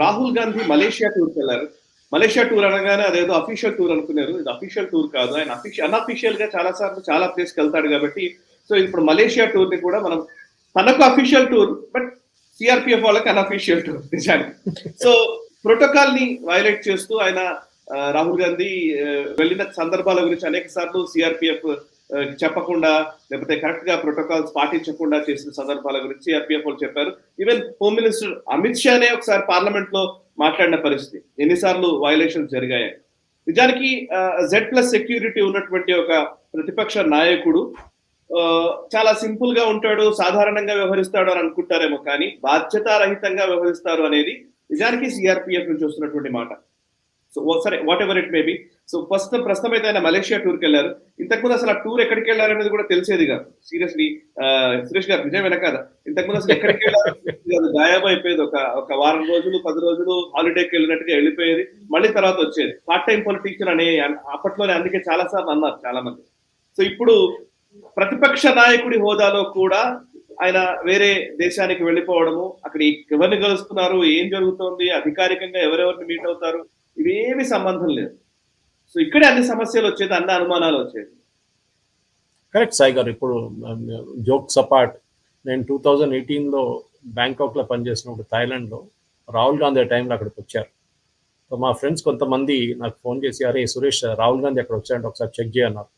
Rahul Gandhi Malaysia టూర్కి వెళ్ళారు. Malaysia tour అనగానే అదేదో అఫీషియల్ టూర్ అనుకున్నారు. ఇది అఫీషియల్ టూర్ కాదు. ఆయన అన్అఫీషియల్ గా చాలా సార్లు చాలా ప్లేస్కి వెళ్తాడు కాబట్టి, సో ఇప్పుడు మలేషియా టూర్ ని కూడా మనం తనకు అఫీషియల్ టూర్, బట్ సిఆర్పిఎఫ్ వాళ్ళకి అన్అఫీషియల్ టూర్ నిజానికి. సో ప్రోటోకాల్ ని వైలేట్ చేస్తూ ఆయన రాహుల్ గాంధీ వెళ్ళిన సందర్భాల గురించి అనేక సార్లు సిఆర్పిఎఫ్ చెప్పకుండా, లేకపోతే కరెక్ట్ గా ప్రోటోకాల్స్ పాటించకుండా చేసిన సందర్భాల గురించి సిఆర్పిఎఫ్ వాళ్ళు చెప్పారు. ఈవెన్ హోమ్ మినిస్టర్ అమిత్ షానే ఒకసారి పార్లమెంట్ లో మాట్లాడిన పరిస్థితి, ఎన్నిసార్లు వైలేషన్స్ జరిగాయి. నిజానికి Z+ సెక్యూరిటీ ఉన్నటువంటి ఒక ప్రతిపక్ష నాయకుడు చాలా సింపుల్ గా ఉంటాడు, సాధారణంగా వ్యవహరిస్తాడు అని అనుకుంటారేమో, కానీ బాధ్యతారహితంగా వ్యవహరిస్తారు అనేది నిజానికి సిఆర్పిఎఫ్ నుంచి వస్తున్నటువంటి మాట. సో సరే, what ever it may be. So ప్రస్తుతం అయితే ఆయన మలేషియా టూర్కి వెళ్ళారు. ఇంతకుముందు అసలు ఆ టూర్ ఎక్కడికి వెళ్ళారనేది కూడా తెలిసేది కాదు. సీరియస్లీ సురేష్ గారు, నిజం వెనకాల ఇంతకుముందు అసలు ఎక్కడికి వెళ్ళారు గాయబ్ అయిపోయేది. ఒక వారం రోజులు 10 రోజులు హాలిడేకి వెళ్ళినట్టుగా వెళ్ళిపోయేది, మళ్ళీ తర్వాత వచ్చేది. పార్ట్ టైం పొలిటీషియన్ అనే అప్పట్లోనే అందుకే చాలా సార్లు అన్నారు చాలా మంది. సో ఇప్పుడు ప్రతిపక్ష నాయకుడి హోదాలో కూడా ఆయన వేరే దేశానికి వెళ్ళిపోవడము, అక్కడ ఎవరిని కలుస్తున్నారు, ఏం జరుగుతోంది, అధికారికంగా ఎవరెవరిని మీట్ అవుతారు, ఇవేమి సంబంధం లేదు. సో ఇక్కడే అన్ని సమస్యలు వచ్చేది, అన్ని అనుమానాలు వచ్చేది. కరెక్ట్ సాయి గారు. ఇప్పుడు జోక్స్ అపార్ట్, నేను 2018లో బ్యాంకాక్లో పనిచేసినప్పుడు థాయిలాండ్లో రాహుల్ గాంధీ టైంలో అక్కడికి వచ్చారు. సో మా ఫ్రెండ్స్ కొంతమంది నాకు ఫోన్ చేసి, అరే సురేష్, రాహుల్ గాంధీ అక్కడ వచ్చారంటే ఒకసారి చెక్ చేయన్నారు.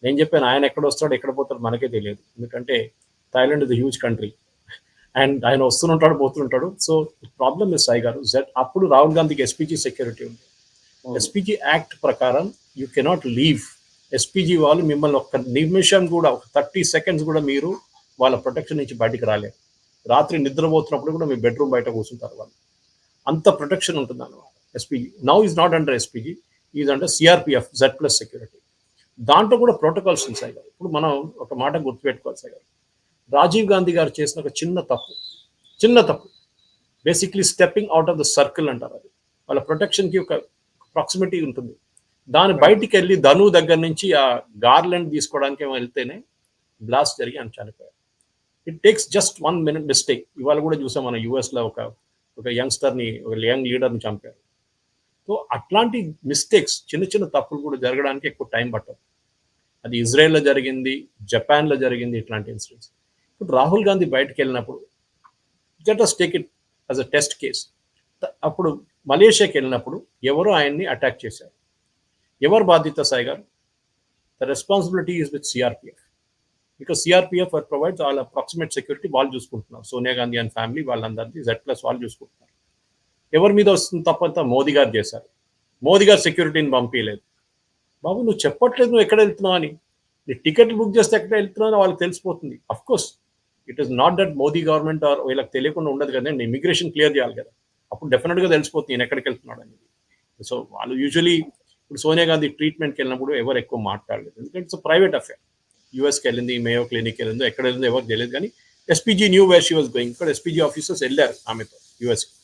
నేను చెప్పాను, ఆయన ఎక్కడ వస్తాడు ఎక్కడ పోతాడు మనకే తెలియదు, ఎందుకంటే Thailand is huge country and ఆయన వస్తుంటాడు పోతుంటాడు. సో ప్రాబ్లమ్ ఇస్ సాయి గారు, అప్పుడు రాహుల్ గాంధీకి ఎస్పీజీ సెక్యూరిటీ ఉంది. ఎస్పీజీ యాక్ట్ ప్రకారం యూ కెనాట్ లీవ్. ఎస్పీజీ వాళ్ళు మిమ్మల్ని ఒక్క నిమిషం కూడా, ఒక 30 seconds కూడా మీరు వాళ్ళ ప్రొటెక్షన్ నుంచి బయటికి రాలేరు. రాత్రి నిద్రపోతున్నప్పుడు కూడా మీ బెడ్రూమ్ బయట కూర్చుంటారు వాళ్ళు. అంత ప్రొటెక్షన్ ఉంటుంది అన్నమాట. SPG now is not under SPG, is under CRPF Z+ security. దాంట్లో కూడా ప్రోటోకాల్స్ ఉంటాయి కదా. ఇప్పుడు మనం ఒక మాట గుర్తుపెట్టుకోవాలి సార్, రాజీవ్ గాంధీ గారు చేసిన ఒక చిన్న తప్పు basically stepping out of the circle అంటారు. అది వాళ్ళ ప్రొటెక్షన్కి ఒక ప్రాక్సిమిటీ ఉంటుంది. దాని బయటికి వెళ్ళి ధను దగ్గర నుంచి ఆ గార్లెండ్ తీసుకోవడానికి వెళ్తేనే బ్లాస్ట్ జరిగి ఆయన చనిపోయారు. It takes just 1 minute mistake. ఇవాళ కూడా చూసాం మన యూఎస్లో ఒక యంగ్స్టర్ని, ఒక యంగ్ లీడర్ని చంపారు. సో అట్లాంటి మిస్టేక్స్, చిన్న తప్పులు కూడా జరగడానికి ఎక్కువ టైం పట్టదు. అది ఇజ్రాయెల్లో జరిగింది, జపాన్లో జరిగింది ఇట్లాంటి ఇన్సిడెంట్స్. ఇప్పుడు రాహుల్ గాంధీ బయటకు వెళ్ళినప్పుడు let us take it as a test case. అప్పుడు మలేషియాకి వెళ్ళినప్పుడు ఎవరో ఆయన్ని అటాక్ చేశారు. ఎవరు బాధ్యత సాయి గారు? The responsibility is with CRPF, because CRPF provides వాళ్ళ అప్రాక్సిమేట్ సెక్యూరిటీ వాళ్ళు చూసుకుంటున్నారు. సోనియా గాంధీ అండ్ ఫ్యామిలీ వాళ్ళందరినీ Z+ వాళ్ళు చూసుకుంటున్నారు. ఎవరి మీద వస్తుంది తప్పంతా? మోదీ గారు చేశారు. మోదీ గారు సెక్యూరిటీని పంపించలేదు. బాబు నువ్వు చెప్పట్లేదు నువ్వు ఎక్కడ వెళ్తున్నావు అని. నీ టికెట్లు బుక్ చేస్తే ఎక్కడ వెళ్తున్నావు అని వాళ్ళకి తెలిసిపోతుంది. Of course it is not that Modi government are వీళ్ళకి తెలియకుండా ఉండదు కదండి. ఇమిగ్రేషన్ క్లియర్ చేయాలి కదా, అప్పుడు డెఫినెట్గా తెలిసిపోతుంది నేను ఎక్కడికి వెళ్తున్నాడు అనేది. సో వాళ్ళు యూజువలీ ఇప్పుడు సోనియా గాంధీ ట్రీట్మెంట్కి వెళ్ళినప్పుడు ఎవరు ఎక్కువ మాట్లాడలేదు, ఎందుకంటే ఇట్స్ ప్రైవేట్ అఫేర్. యూఎస్కి వెళ్ళింది, మేయో క్లినిక్ వెళ్ళిందో ఎక్కడ వెళ్ళిందో ఎవరికి తెలియదు, కానీ SPG knew where she was going. ఇక్కడ ఎస్పీజీ ఆఫీసర్స్ వెళ్ళారు ఆమెతో యూఎస్కి.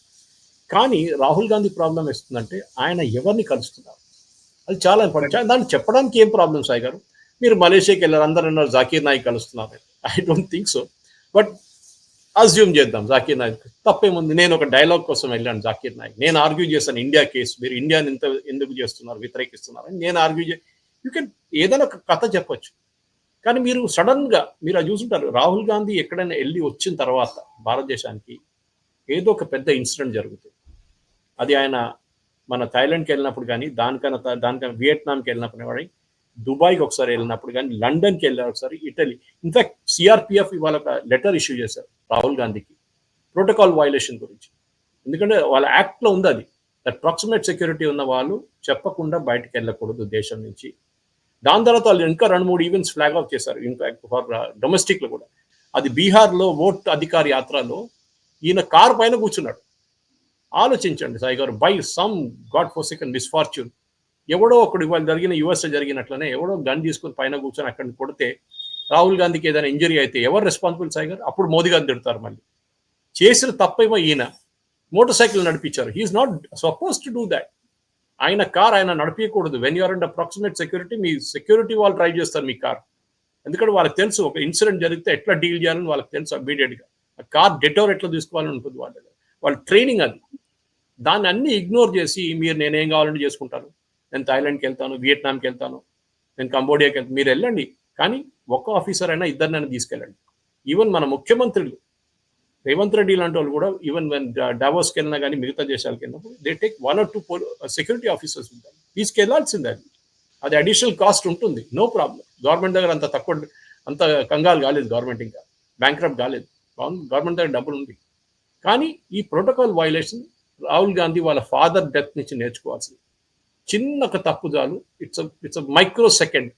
కానీ రాహుల్ గాంధీ ప్రాబ్లం వస్తుందంటే ఆయన ఎవరిని కలుస్తున్నారు, అది చాలా ఇంపార్టెంట్. దాన్ని చెప్పడానికి ఏం ప్రాబ్లం సాయి గారు? మీరు మలేషియాకి వెళ్ళారు, అందరూ అన్నారు జాకీర్ నాయక్ కలుస్తున్నారు. I don't think so, but assume చేద్దాం జాకీర్ నాయక్. తప్పేముంది? నేను ఒక డైలాగ్ కోసం వెళ్ళాను జాకీర్ నాయక్, నేను ఆర్గ్యూ చేశాను ఇండియా కేసు, మీరు ఇండియాని ఇంత ఎందుకు చేస్తున్నారు, వ్యతిరేకిస్తున్నారు అని నేను ఆర్గ్యూ యూ కెన్ ఏదైనా ఒక కథ చెప్పొచ్చు. కానీ మీరు సడన్గా మీరు అది చూసుంటారు, రాహుల్ గాంధీ ఎక్కడైనా వెళ్ళి వచ్చిన తర్వాత భారతదేశానికి ఏదో ఒక పెద్ద ఇన్సిడెంట్ జరుగుతుంది. అది ఆయన మన థాయిలాండ్కి వెళ్ళినప్పుడు కానీ, దానికన్నా వియట్నాంకి వెళ్ళినప్పుడు కానీ, దుబాయ్కి ఒకసారి వెళ్ళినప్పుడు కానీ, లండన్కి వెళ్ళారు ఒకసారి, ఇటలీ. ఇన్ఫాక్ట్ సిఆర్పిఎఫ్ ఇవాళ ఒక లెటర్ ఇష్యూ చేశారు రాహుల్ గాంధీకి ప్రోటోకాల్ వైలేషన్ గురించి. ఎందుకంటే వాళ్ళ యాక్ట్లో ఉంది అది, అప్రాక్సిమేట్ సెక్యూరిటీ ఉన్న వాళ్ళు చెప్పకుండా బయటకు వెళ్ళకూడదు దేశం నుంచి. దాని తర్వాత వాళ్ళు ఇంకా 2-3 ఈవెంట్స్ ఫ్లాగ్ ఆఫ్ చేశారు, ఇన్ఫాక్ట్ ఫర్ డొమెస్టిక్లో కూడా. అది బీహార్లో ఓట్ అధికారి యాత్రలో ఈయన కారు పైన కూర్చున్నాడు. ఆలోచించండి సాయి గారు, బై సమ్ గాడ్ ఫోర్సెకన్ మిస్ఫార్చ్యూన్ ఎవడో ఒకడు ఇవాళ జరిగిన యూఎస్లో జరిగినట్లనే ఎవడో గన్ తీసుకుని పైన కూర్చొని అక్కడిని కొడితే రాహుల్ గాంధీకి ఏదైనా ఇంజరీ అయితే ఎవరు రెస్పాన్సిబుల్ సాయి గారు? అప్పుడు మోదీ గారిని తిడతారు. మళ్ళీ చేసిన తప్పేమో ఈయన మోటార్ సైకిల్ నడిపించారు. He's not suppose to do that. ఆయన కార్ ఆయన నడిపించకూడదు. When you're and approximate security, మీ సెక్యూరిటీ వాళ్ళు డ్రైవ్ చేస్తారు మీ కార్. ఎందుకంటే వాళ్ళకి తెలుసు ఒక ఇన్సిడెంట్ జరిగితే ఎట్లా డీల్ చేయాలని వాళ్ళకి తెలుసు ఇమీడియట్గా. ఆ కార్ డెటోర్ ఎట్లా తీసుకోవాలని ఉంటుంది వాళ్ళ ట్రైనింగ్ అది. దాన్ని అన్ని ఇగ్నోర్ చేసి మీరు నేనేం కావాలంటే చేసుకుంటాను, నేను థాయిలాండ్కి వెళ్తాను, వియట్నాంకి వెళ్తాను, నేను కంబోడియాకి వెళ్తాను, మీరు వెళ్ళండి, కానీ ఒక్క ఆఫీసర్ అయినా ఇద్దరినైనా తీసుకెళ్ళండి. ఈవెన్ మన ముఖ్యమంత్రులు రేవంత్ రెడ్డి లాంటి వాళ్ళు కూడా ఈవెన్ డావోస్కి వెళ్ళినా కానీ మిగతా దేశాలకు వెళ్ళినప్పుడు they take 1 or 2 security officers ఉంటారు. తీసుకెళ్లాల్సిందే, అది అడిషనల్ కాస్ట్ ఉంటుంది, నో ప్రాబ్లం. గవర్నమెంట్ దగ్గర అంత కంగాలు కాలేదు, గవర్నమెంట్ ఇంకా బ్యాంక్రప్ట్ కాలేదు, గవర్నమెంట్ దగ్గర డబ్బులు ఉంది. కానీ ఈ ప్రోటోకాల్ వైలేషన్ రాహుల్ గాంధీ వాళ్ళ ఫాదర్ డెత్ నుంచి నేర్చుకోవాల్సింది. చిన్న ఒక తప్పు చాలు, it's microsecond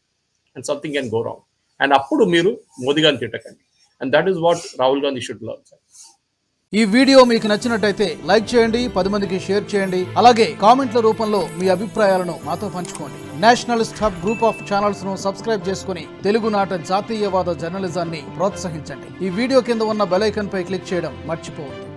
and something can go wrong, and అప్పుడు మీరు మోదీ గారిని తిట్టకండి. And that is what Rahul Gandhi should learn. ఈ వీడియో మీకు నచ్చినట్టయితే లైక్ చేయండి, 10 మందికి షేర్ చేయండి. అలాగే కామెంట్ల రూపంలో మీ అభిప్రాయాలను మాతో పంచుకోండి. Nationalist hub group of channels ను సబ్స్క్రైబ్ చేసుకుని తెలుగునాట జాతీయవాద జర్నలిజాన్ని ప్రోత్సహించండి. ఈ వీడియో కింద ఉన్న బెల్ ఐకాన్ పై క్లిక్ చేయడం మర్చిపోవద్దు.